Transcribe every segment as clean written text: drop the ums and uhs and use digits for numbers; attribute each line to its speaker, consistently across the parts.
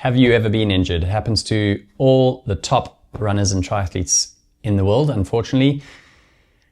Speaker 1: have you ever been injured? It happens to all the top runners and triathletes in the world, unfortunately.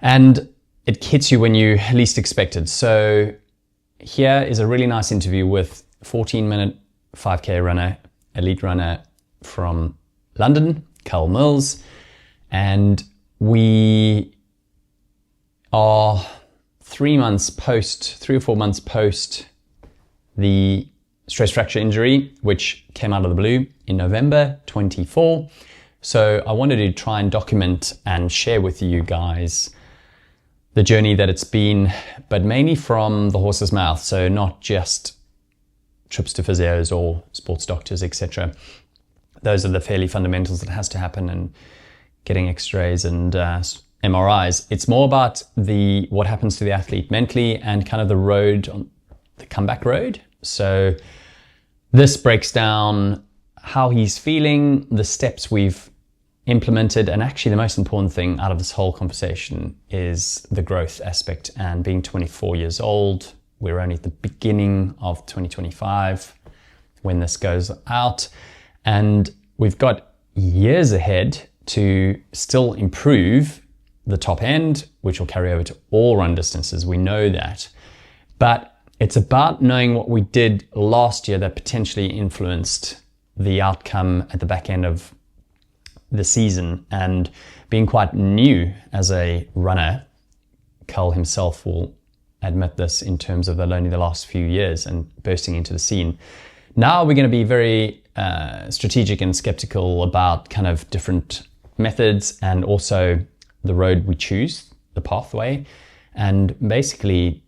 Speaker 1: And it hits you when you least expect it. So here is a really nice interview with 14-minute 5K runner, elite runner from London, Carl Mills. And we are 3 or 4 months post the stress fracture injury, which came out of the blue in November 24. So I wanted to try and document and share with you guys the journey that it's been, but mainly from the horse's mouth. So not just trips to physios or sports doctors, etc. Those are the fairly fundamentals that has to happen, and getting x-rays and MRIs. It's more about what happens to the athlete mentally and kind of the road, the comeback road. So this breaks down how he's feeling, the steps we've implemented, and actually the most important thing out of this whole conversation is the growth aspect. And being 24 years old, we're only at the beginning of 2025 when this goes out, and we've got years ahead to still improve the top end, which will carry over to all run distances. We know that, but it's about knowing what we did last year that potentially influenced the outcome at the back end of the season. And being quite new as a runner, Carl himself will admit this in terms of only the last few years and bursting into the scene. Now we're going to be very strategic and skeptical about kind of different methods and also the road we choose, the pathway. And basically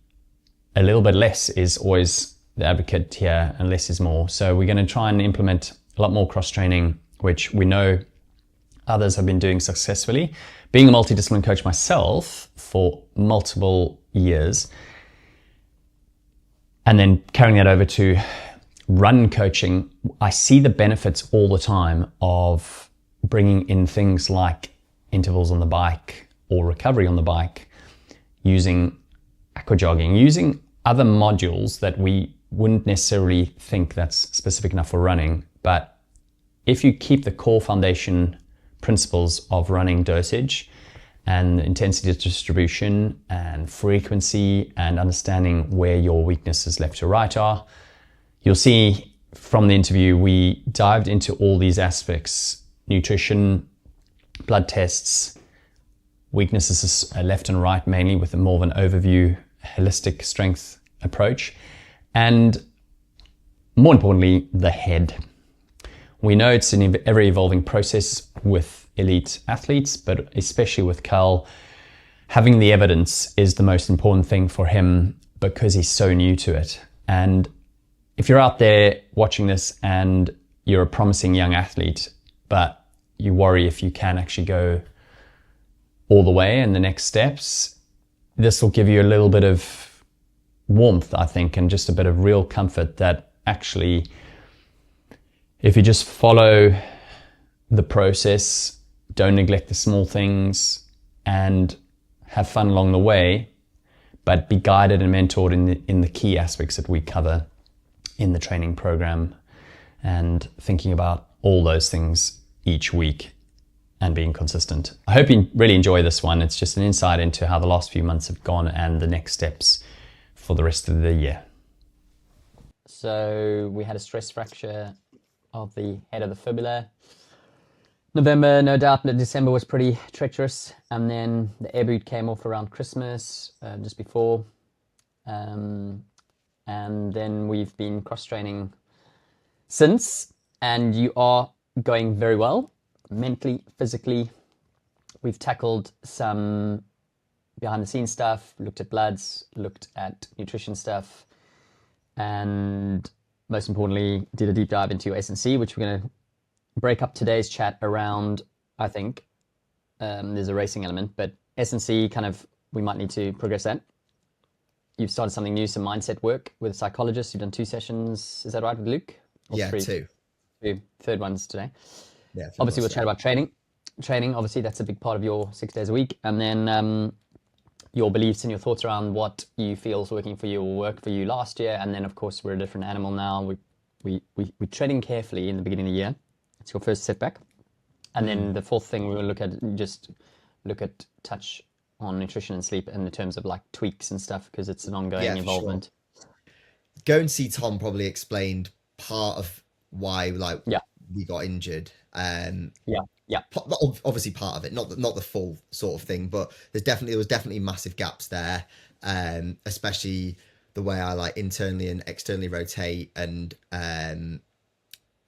Speaker 1: a little bit less is always the advocate here, and less is more. So we're going to try and implement a lot more cross-training, which we know others have been doing successfully. Being a multidisciplinary coach myself for multiple years, and then carrying that over to run coaching, I see the benefits all the time of bringing in things like intervals on the bike or recovery on the bike, using aqua jogging, using other modules that we wouldn't necessarily think that's specific enough for running. But if you keep the core foundation principles of running dosage and intensity distribution and frequency and understanding where your weaknesses left to right are, you'll see from the interview we dived into all these aspects: nutrition, blood tests, weaknesses left and right, mainly with more of an overview, holistic strength approach, and more importantly, the head. We know it's an ever-evolving process with elite athletes, but especially with Carl, having the evidence is the most important thing for him because he's so new to it. And if you're out there watching this and you're a promising young athlete, but you worry if you can actually go all the way and the next steps, this will give you a little bit of warmth, I think, and just a bit of real comfort that actually, if you just follow the process, don't neglect the small things, and have fun along the way, but be guided and mentored in the key aspects that we cover in the training program, and thinking about all those things each week and being consistent. I hope you really enjoy this one. It's just an insight into how the last few months have gone and the next steps for the rest of the year. So we had a stress fracture of the head of the fibula. November, no doubt, but December was pretty treacherous. And then the air boot came off around Christmas, just before. And then we've been cross-training since, and you are going very well, mentally, physically. We've tackled some behind-the-scenes stuff, looked at bloods, looked at nutrition stuff, and most importantly, did a deep dive into your S&C, which we're going to break up today's chat around. I think there's a racing element, but S&C kind of, we might need to progress that. You've started something new, some mindset work with a psychologist. You've done 2 sessions, is that right, with Luke?
Speaker 2: Or yeah, 3?
Speaker 1: 2. Third one's today.
Speaker 2: Yeah.
Speaker 1: Obviously, we'll chat about training. Training, obviously, that's a big part of your 6 days a week. And then your beliefs and your thoughts around what you feel is working for you or worked for you last year. And then, of course, we're a different animal now. We we're treading carefully in the beginning of the year. It's your first setback. And then the fourth thing we will look at touch on nutrition and sleep in the terms of like tweaks and stuff, because it's an ongoing
Speaker 2: Yeah, for sure.
Speaker 1: involvement.
Speaker 2: Going to see Tom probably explained part of why like
Speaker 1: Yeah,
Speaker 2: we got injured.
Speaker 1: yeah, yeah,
Speaker 2: Obviously part of it, not the full sort of thing, but there was definitely massive gaps there. Especially the way I like internally and externally rotate, and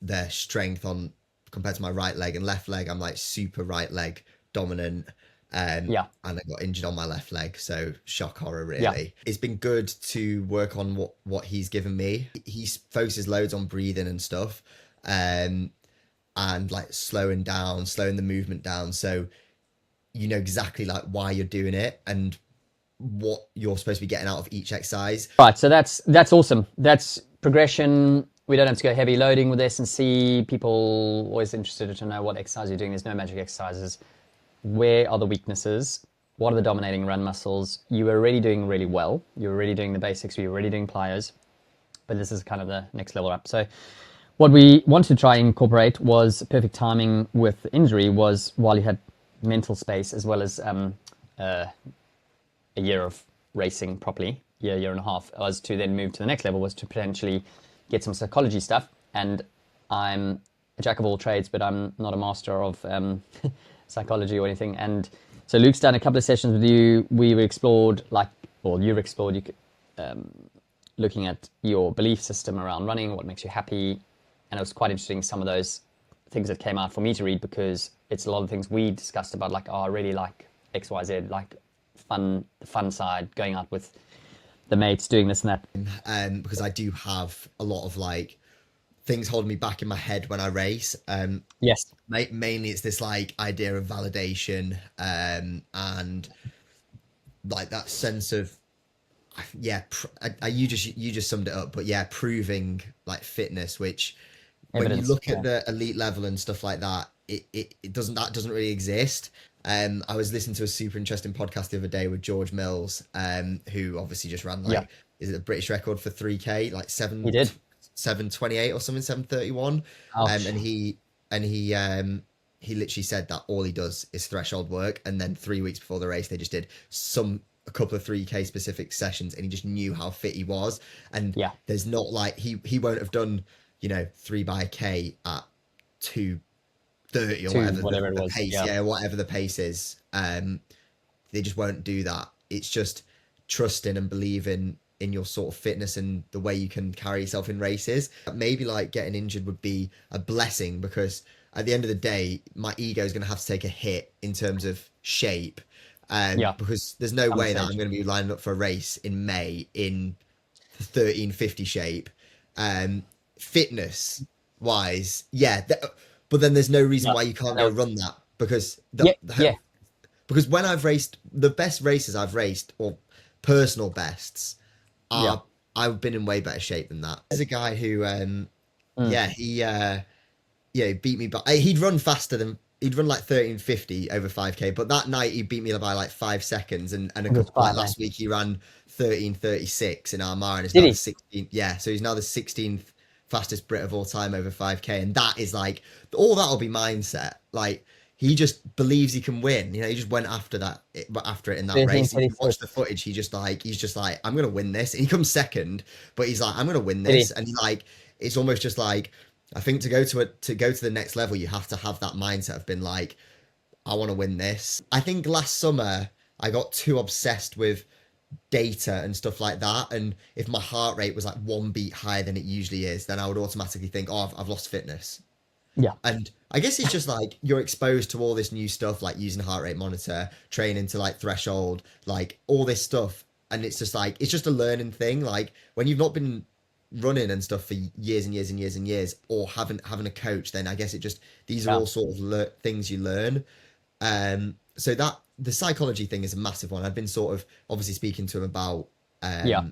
Speaker 2: their strength on compared to my right leg and left leg. I'm like super right leg dominant.
Speaker 1: yeah,
Speaker 2: And I got injured on my left leg, so shock horror
Speaker 1: yeah.
Speaker 2: really. It's been good to work on what he's given me. He focuses loads on breathing and stuff, and like slowing the movement down, so you know exactly like why you're doing it and what you're supposed to be getting out of each exercise.
Speaker 1: Right, so that's awesome. That's progression. We don't have to go heavy loading with S&C. People always interested to know what exercise you're doing. There's no magic exercises. Where are the weaknesses? What are the dominating run muscles? You were already doing really well. You were already doing the basics. You were already doing plyos, but this is kind of the next level up. So what we wanted to try and incorporate was perfect timing with the injury was while you had mental space as well as a year of racing properly, year and a half, was to then move to the next level, was to potentially get some psychology stuff. And I'm a jack of all trades, but I'm not a master of psychology or anything. And so Luke's done a couple of sessions with you. We explored, you've explored, looking at your belief system around running, what makes you happy. And it was quite interesting, some of those things that came out for me to read, because it's a lot of things we discussed about, like, oh, I really like X, Y, Z, like the fun side, going out with the mates, doing this and that.
Speaker 2: Because I do have a lot of like things holding me back in my head when I race.
Speaker 1: Yes.
Speaker 2: Mainly it's this like idea of validation, and like that sense of you just summed it up, but yeah, proving like fitness, which when you
Speaker 1: Evidence.
Speaker 2: look at
Speaker 1: Yeah.
Speaker 2: the elite level and stuff like that, it doesn't really exist. I was listening to a super interesting podcast the other day with George Mills, who obviously just ran
Speaker 1: Yeah.
Speaker 2: like, is it a British record for 3K, like
Speaker 1: He did.
Speaker 2: 7:28 or something, 7:31.
Speaker 1: Ouch.
Speaker 2: And he literally said that all he does is threshold work, and then 3 weeks before the race they just did a couple of 3K specific sessions, and he just knew how fit he was. And
Speaker 1: Yeah.
Speaker 2: there's not like he won't have done 3 by K at 2:30 or
Speaker 1: Two,
Speaker 2: whatever
Speaker 1: whatever it
Speaker 2: the
Speaker 1: was.
Speaker 2: pace,
Speaker 1: Yeah.
Speaker 2: yeah, whatever the pace is. They just won't do that. It's just trusting and believing in your sort of fitness and the way you can carry yourself in races. Maybe like getting injured would be a blessing, because at the end of the day, my ego is going to have to take a hit in terms of shape.
Speaker 1: Yeah.
Speaker 2: Because there's no
Speaker 1: Some
Speaker 2: way that I'm
Speaker 1: stage.
Speaker 2: going to be lining up for a race in May in 1350 shape. Fitness wise, yeah, but then there's no reason
Speaker 1: Yeah.
Speaker 2: why you can't go
Speaker 1: No.
Speaker 2: run that, because
Speaker 1: Yeah. Yeah.
Speaker 2: because when I've raced, the best races I've raced, or personal bests,
Speaker 1: Yeah.
Speaker 2: are I've been in way better shape than that. There's a guy who
Speaker 1: Mm.
Speaker 2: he beat me, but he'd run like 1350 over 5K, but that night he beat me by like 5 seconds, and a
Speaker 1: It was
Speaker 2: couple, like
Speaker 1: quite
Speaker 2: last
Speaker 1: nice.
Speaker 2: week he ran 1336 in Armagh, and it's
Speaker 1: Did
Speaker 2: now the
Speaker 1: he?
Speaker 2: 16th. Yeah, so he's now the 16th fastest Brit of all time over 5K, and that is like, all that'll be mindset. Like, he just believes he can win. He just went after after it in that race. If you watch
Speaker 1: 13:36.
Speaker 2: the footage, he's just like, I'm gonna win this. And he comes second, but he's like, I'm gonna win
Speaker 1: Did
Speaker 2: this.
Speaker 1: he?
Speaker 2: And he like, it's almost just like, I think to go to the next level, you have to have that mindset of being like, I want to win this. I think last summer I got too obsessed with data and stuff like that, and if my heart rate was like one beat higher than it usually is, then I would automatically think, oh, I've lost fitness.
Speaker 1: Yeah.
Speaker 2: And I guess it's just like you're exposed to all this new stuff, like using a heart rate monitor, training to like threshold, like all this stuff. And it's just like, it's just a learning thing. Like when you've not been running and stuff for years and years and years and years, or having a coach, then I guess these are
Speaker 1: Yeah.
Speaker 2: all sort of things you learn. So that the psychology thing is a massive one. I've been sort of obviously speaking to him about
Speaker 1: Yeah.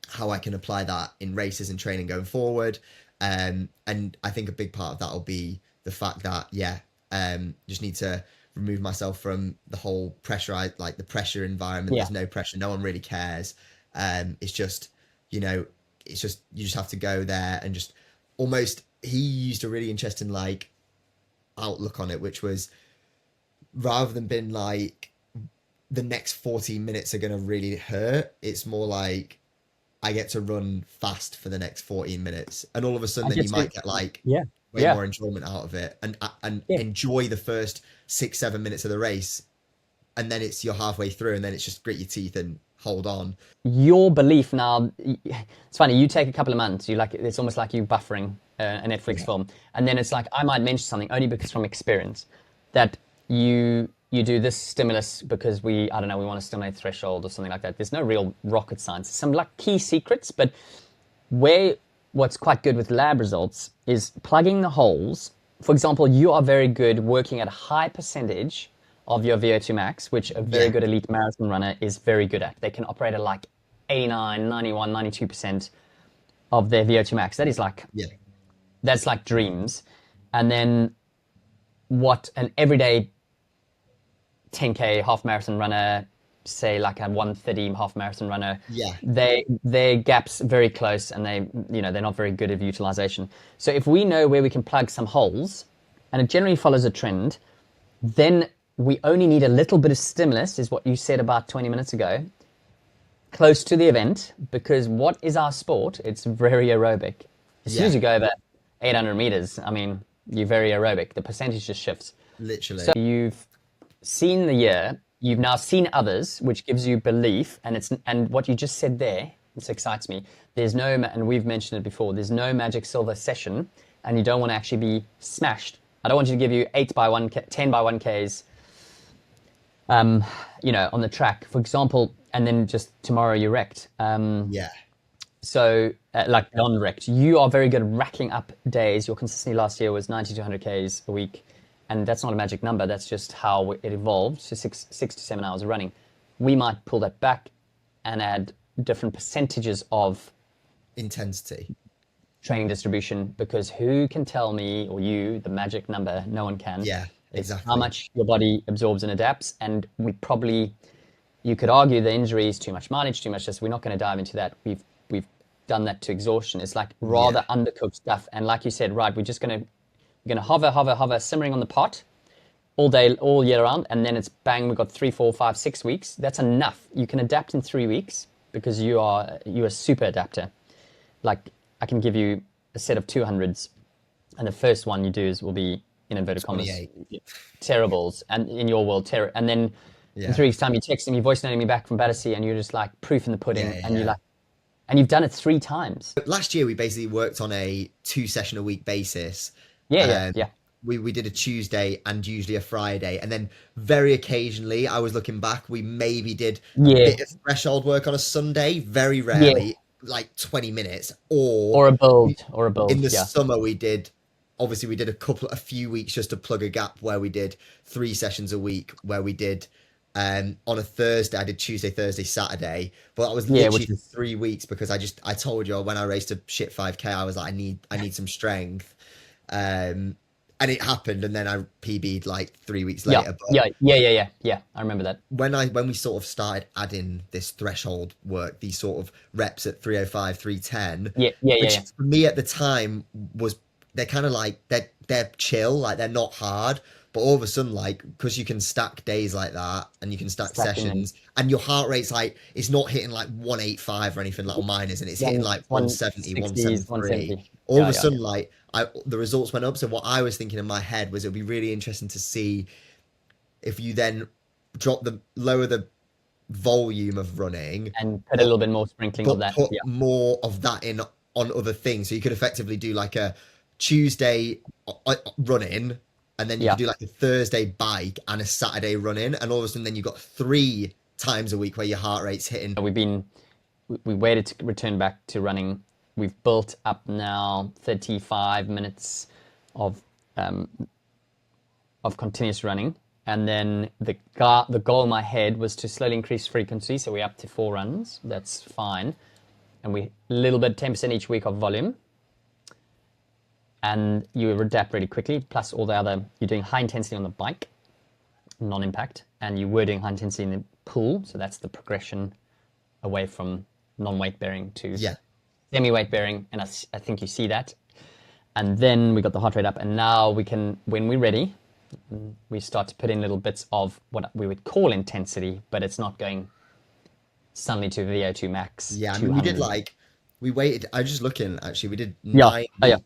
Speaker 2: how I can apply that in races and training going forward. And I think a big part of that will be the fact that, just need to remove myself from the whole like the pressure environment.
Speaker 1: Yeah.
Speaker 2: There's no pressure. No one really cares. It's just, you just have to go there and just almost, he used a really interesting like outlook on it, which was rather than being like the next 14 minutes are going to really hurt, it's more like I get to run fast for the next 14 minutes. And all of a sudden,
Speaker 1: I
Speaker 2: then
Speaker 1: get
Speaker 2: you
Speaker 1: to,
Speaker 2: might get like
Speaker 1: yeah,
Speaker 2: way
Speaker 1: yeah,
Speaker 2: more enjoyment out of it and
Speaker 1: yeah.
Speaker 2: enjoy the first 6, 7 minutes of the race. And then you're halfway through, and then it's just grit your teeth and hold on.
Speaker 1: Your belief now, it's funny, you take a couple of months, you like, it's almost like you buffering a Netflix
Speaker 2: Yeah.
Speaker 1: film. And then it's like, I might mention something only because from experience that you do this stimulus because I don't know, we want to stimulate threshold or something like that. There's no real rocket science. Some like key secrets, but where what's quite good with lab results is plugging the holes. For example, you are very good working at a high percentage of your VO2 max, which a very
Speaker 2: Yeah.
Speaker 1: good elite marathon runner is very good at. They can operate at like 89, 91, 92% of their VO2 max. That is like,
Speaker 2: Yeah.
Speaker 1: that's like dreams. And then what an everyday 10K half marathon runner, say like a 130 half marathon runner,
Speaker 2: Yeah.
Speaker 1: their gaps very close, and they're not very good at utilization. So if we know where we can plug some holes, and it generally follows a trend, then we only need a little bit of stimulus, is what you said about 20 minutes ago, close to the event, because what is our sport? It's very aerobic. As soon
Speaker 2: Yeah.
Speaker 1: as you go over 800 meters, I mean, you're very aerobic. The percentage just shifts. So
Speaker 2: Literally.
Speaker 1: you've seen the year, you've now seen others, which gives you belief, and what you just said there, this excites me. There's no, and we've mentioned it before, there's no magic silver session, and you don't want to actually be smashed. I don't want you to give you 8 by 1, 10 by 1Ks, on the track, for example, and then just tomorrow you're wrecked.
Speaker 2: Yeah.
Speaker 1: So, like non-wrecked, you are very good at racking up days. Your consistency last year was 90 to 100 Ks a week. And that's not a magic number. That's just how it evolved to 6 to 7 hours of running. We might pull that back and add different percentages of
Speaker 2: Intensity.
Speaker 1: training distribution, because who can tell me, or you, the magic number? No one can.
Speaker 2: Yeah.
Speaker 1: It's how
Speaker 2: Exactly.
Speaker 1: much your body absorbs and adapts. And you could argue the injury is too much mileage, too much this. We're not going to dive into that. We've done that to exhaustion. It's like
Speaker 2: Yeah.
Speaker 1: rather undercooked stuff. And like you said, right, we're gonna hover, simmering on the pot all day, all year round, and then it's bang. We've got 3, 4, 5, 6 weeks. That's enough. You can adapt in 3 weeks because you're a super adapter. Like I can give you a set of 200s, and the first one you do will be in inverted commas
Speaker 2: 28.
Speaker 1: terribles, and in your world and then in
Speaker 2: Yeah.
Speaker 1: 3 weeks time you're texting me, voice noting me back from Battersea, and you're just like proof in the
Speaker 2: Yeah.
Speaker 1: pudding,
Speaker 2: Yeah.
Speaker 1: and
Speaker 2: Yeah.
Speaker 1: you've done it 3 times.
Speaker 2: Last year we basically worked on a 2 session a week basis.
Speaker 1: Yeah, yeah,
Speaker 2: Um,
Speaker 1: yeah.
Speaker 2: we did a Tuesday and usually a Friday, and then very occasionally, I was looking back, we maybe did a
Speaker 1: Yeah,
Speaker 2: bit of threshold work on a Sunday. Very
Speaker 1: yeah.
Speaker 2: rarely, like 20 minutes. Or
Speaker 1: Or a build,
Speaker 2: we,
Speaker 1: or a
Speaker 2: in
Speaker 1: build.
Speaker 2: the
Speaker 1: Yeah.
Speaker 2: summer we did. Obviously, we did a few weeks just to plug a gap where we did 3 sessions a week, where we did on a Thursday, I did Tuesday, Thursday, Saturday, but that was
Speaker 1: Yeah,
Speaker 2: literally
Speaker 1: which
Speaker 2: for
Speaker 1: is
Speaker 2: 3 weeks because I told you when I raced a shit 5K, I was like, I need some strength. Um, and it happened, and then I PB'd like 3 weeks
Speaker 1: yeah,
Speaker 2: later. But
Speaker 1: yeah. I remember that.
Speaker 2: when we sort of started adding this threshold work, these sort of reps at 305, 310,
Speaker 1: Yeah.
Speaker 2: which for me at the time was, they're kind of like they're chill, like they're not hard. But all of a sudden, like, because you can stack days like that and you can stack
Speaker 1: Stacking them.
Speaker 2: sessions, and your heart rate's like, it's not hitting like 185 or anything like mine isn't. It's hitting like 170,
Speaker 1: 160s,
Speaker 2: 173.
Speaker 1: 170.
Speaker 2: All of
Speaker 1: Yeah,
Speaker 2: a
Speaker 1: yeah, yeah.
Speaker 2: sudden, like, the results went up. So what I was thinking in my head was, it would be really interesting to see if you then lower the volume of running,
Speaker 1: And put a
Speaker 2: but
Speaker 1: little bit more sprinkling of that.
Speaker 2: put
Speaker 1: Yeah,
Speaker 2: more of that in on other things. So you could effectively do like a Tuesday run-in, and then you
Speaker 1: yeah.
Speaker 2: could do like a Thursday bike and a Saturday run-in, and all of a sudden then you've got 3 times a week where your heart rate's hitting.
Speaker 1: We waited to return back to running. We've built up now 35 minutes of um, of continuous running, and then the goal in my head was to slowly increase frequency. So we're up to 4 runs. That's fine, and we a little bit 10% each week of volume. And you adapt really quickly. Plus all the other, you're doing high intensity on the bike, non-impact, and you were doing high intensity in the pool. So that's the progression away from non-weight bearing to
Speaker 2: Yeah.
Speaker 1: semi-weight bearing, and I think you see that. And then we got the heart rate up, and now we can, when we're ready, we start to put in little bits of what we would call intensity, but it's not going suddenly to VO2 max
Speaker 2: Yeah, I mean,
Speaker 1: 200.
Speaker 2: we waited. I was just looking actually. We did
Speaker 1: Yeah. Oh, yeah.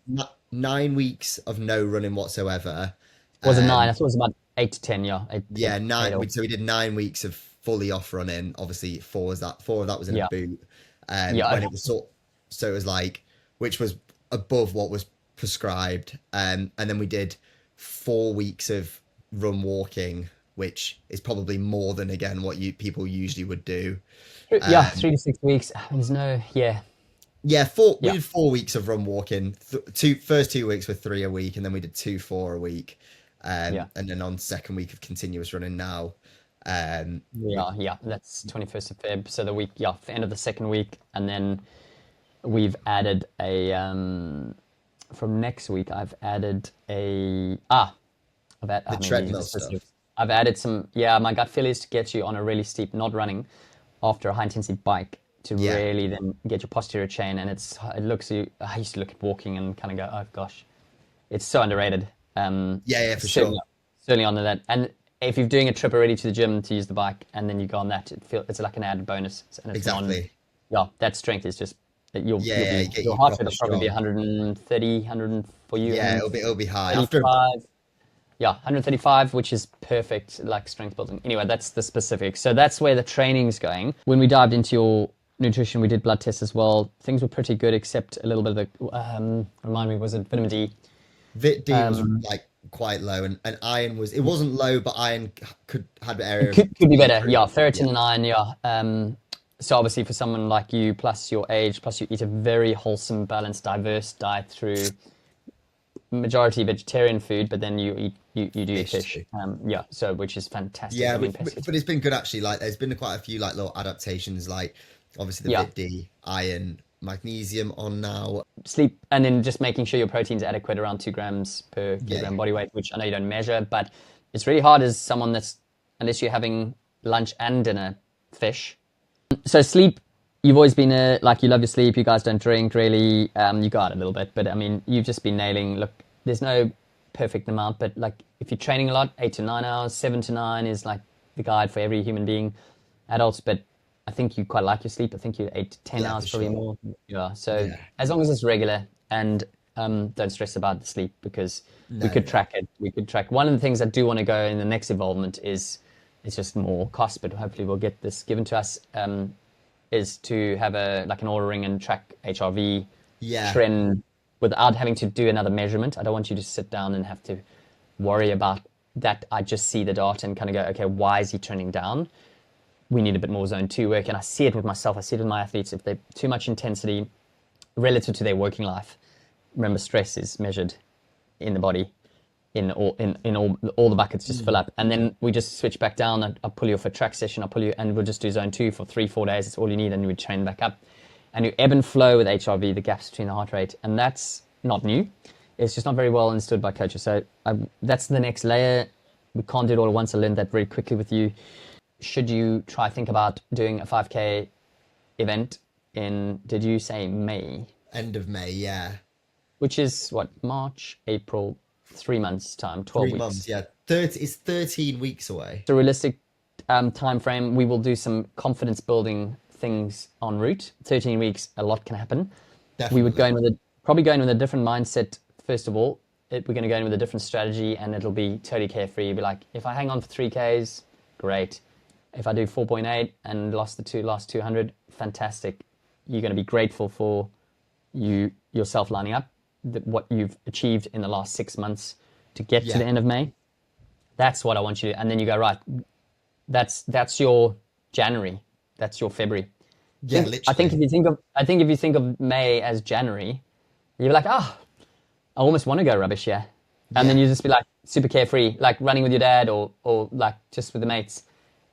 Speaker 2: 9 weeks of no running whatsoever.
Speaker 1: Was it nine?
Speaker 2: Um,
Speaker 1: I thought it was about 8 to 10. Yeah.
Speaker 2: yeah,
Speaker 1: Eight
Speaker 2: nine.
Speaker 1: or,
Speaker 2: So we did 9 weeks of fully off running. Obviously, four of that was in a
Speaker 1: yeah.
Speaker 2: boot.
Speaker 1: Yeah.
Speaker 2: When
Speaker 1: Okay.
Speaker 2: it was so it was like, which was above what was prescribed. And then we did 4 weeks of run walking, which is probably more than again what you people usually would do.
Speaker 1: Yeah.
Speaker 2: Um,
Speaker 1: 3 to 6 weeks. There's no, yeah.
Speaker 2: Yeah, we
Speaker 1: Yeah.
Speaker 2: did 4 weeks of run walking. Two first 2 weeks were three a week, and then we did 2 4 a week.
Speaker 1: Yeah.
Speaker 2: And then on second week of continuous running now. Um, we,
Speaker 1: Yeah. That's 21st of Feb. So the week, yeah, end of the second week. And then we've added from next week,
Speaker 2: the
Speaker 1: I mean, these are the
Speaker 2: treadmill stuff.
Speaker 1: specifics. I've added some, yeah, my gut feel is to get you on a really steep, not running, after a high intensity bike to
Speaker 2: Yeah,
Speaker 1: really then get your posterior chain. And I used to look at walking and kind of go, oh gosh, it's so underrated.
Speaker 2: yeah, for
Speaker 1: Certainly,
Speaker 2: sure.
Speaker 1: certainly on that. And if you're doing a trip already to the gym to use the bike and then you go on that, it's like an added bonus. And it's
Speaker 2: Exactly.
Speaker 1: yeah, that strength is just,
Speaker 2: Yeah, yeah, you get
Speaker 1: your
Speaker 2: you
Speaker 1: heart rate
Speaker 2: proper
Speaker 1: will probably be
Speaker 2: strong.
Speaker 1: 130, for you,
Speaker 2: Yeah, it'll be high after.
Speaker 1: 135. Yeah, 135, which is perfect, like strength building. Anyway, that's the specifics. So that's where the training's going. When we dived into your nutrition, we did blood tests as well. Things were pretty good, except a little bit of the, remind me, was it vitamin D?
Speaker 2: Vit D was
Speaker 1: Um,
Speaker 2: like quite low, and iron was, it wasn't low, but iron could had an area
Speaker 1: it
Speaker 2: of
Speaker 1: could be better. Yeah,
Speaker 2: improvement.
Speaker 1: ferritin
Speaker 2: Yeah,
Speaker 1: and iron, yeah. So obviously for someone like you, plus your age, plus you eat a very wholesome, balanced, diverse diet through majority vegetarian food, but then you do eat
Speaker 2: fish
Speaker 1: fish.
Speaker 2: too.
Speaker 1: Yeah, so which is fantastic.
Speaker 2: Yeah,
Speaker 1: I mean, pescatarian.
Speaker 2: but it's been good actually. Like, there's been quite a few like little adaptations, like obviously the
Speaker 1: Yeah,
Speaker 2: Vit D, iron, magnesium on now.
Speaker 1: sleep, and then just making sure your protein's adequate, around 2 grams per
Speaker 2: Yeah,
Speaker 1: kilogram
Speaker 2: yeah,
Speaker 1: body weight, which I know you don't measure, but it's really hard as someone that's, unless you're having lunch and dinner fish. So sleep, you've always been like, you love your sleep. You guys don't drink really. You go out a little bit, but I mean, you've just been nailing. Look, there's no perfect amount, but like if you're training a lot, 8 to 9 hours, 7 to 9 is like the guide for every human being, adults. But I think you quite like your sleep. I think you're 8 to 10
Speaker 2: yeah,
Speaker 1: hours
Speaker 2: for
Speaker 1: probably
Speaker 2: sure.
Speaker 1: more. Yeah. So
Speaker 2: Yeah,
Speaker 1: as long as it's regular, and don't stress about the sleep, because we
Speaker 2: no,
Speaker 1: could
Speaker 2: no,
Speaker 1: track it. We could track. One of the things I do want to go in the next evolvement is, it's just more cost, but hopefully we'll get this given to us. Is to have a like an Oura ring and track HRV
Speaker 2: yeah,
Speaker 1: trend without having to do another measurement. I don't want you to sit down and have to worry about that. I just see the data and kind of go, okay, why is he trending down? We need a bit more zone 2 work. And I see it with myself. I see it with my athletes. If they're too much intensity relative to their working life, remember, stress is measured in the body, in all the buckets just fill
Speaker 2: mm,
Speaker 1: up, and then we just switch back down. I pull you off a track session. I pull you, and we'll just do zone 2 for 3 4 days. It's all you need, and we train back up, and you ebb and flow with HRV, the gaps between the heart rate, and that's not new. It's just not very well understood by coaches. So that's the next layer. We can't do it all at once. I learned that very quickly with you. Should you think about doing a 5K event in, did you say May?
Speaker 2: end of May. Yeah,
Speaker 1: Which is what, March, April, 3 months time, 12
Speaker 2: 3 months.
Speaker 1: weeks.
Speaker 2: Yeah, 30. It's 13 weeks away.
Speaker 1: So realistic time frame, we will do some confidence building things en route. 13 weeks, a lot can happen. We would go
Speaker 2: Definitely.
Speaker 1: in with probably go in with a different mindset. First of all, we're going to go in with a different strategy, and it'll be totally carefree. You'll be like, if I hang on for 3Ks, great. If I do 4.8 and lost the last 200, fantastic. You're going to be grateful for yourself lining up, what you've achieved in the last 6 months to get to
Speaker 2: Yeah,
Speaker 1: the end of May. That's what I want you to, and then you go, right, that's your January, that's your February.
Speaker 2: yeah,
Speaker 1: I think
Speaker 2: literally.
Speaker 1: if you think of May as January, you're like, I almost want to go rubbish, yeah. And then
Speaker 2: Yeah,
Speaker 1: you just be like super carefree, like running with your dad, or like just with the mates.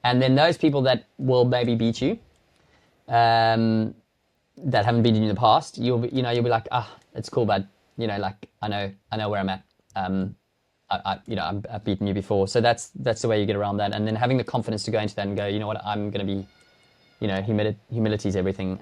Speaker 1: And then those people that will maybe beat you, um, that haven't beaten you in the past, you'll be like, it's cool, bud. Like I know where I'm at. I've beaten you before, so that's the way you get around that. And then having the confidence to go into that and go, you know what, I'm going to be, humility is everything.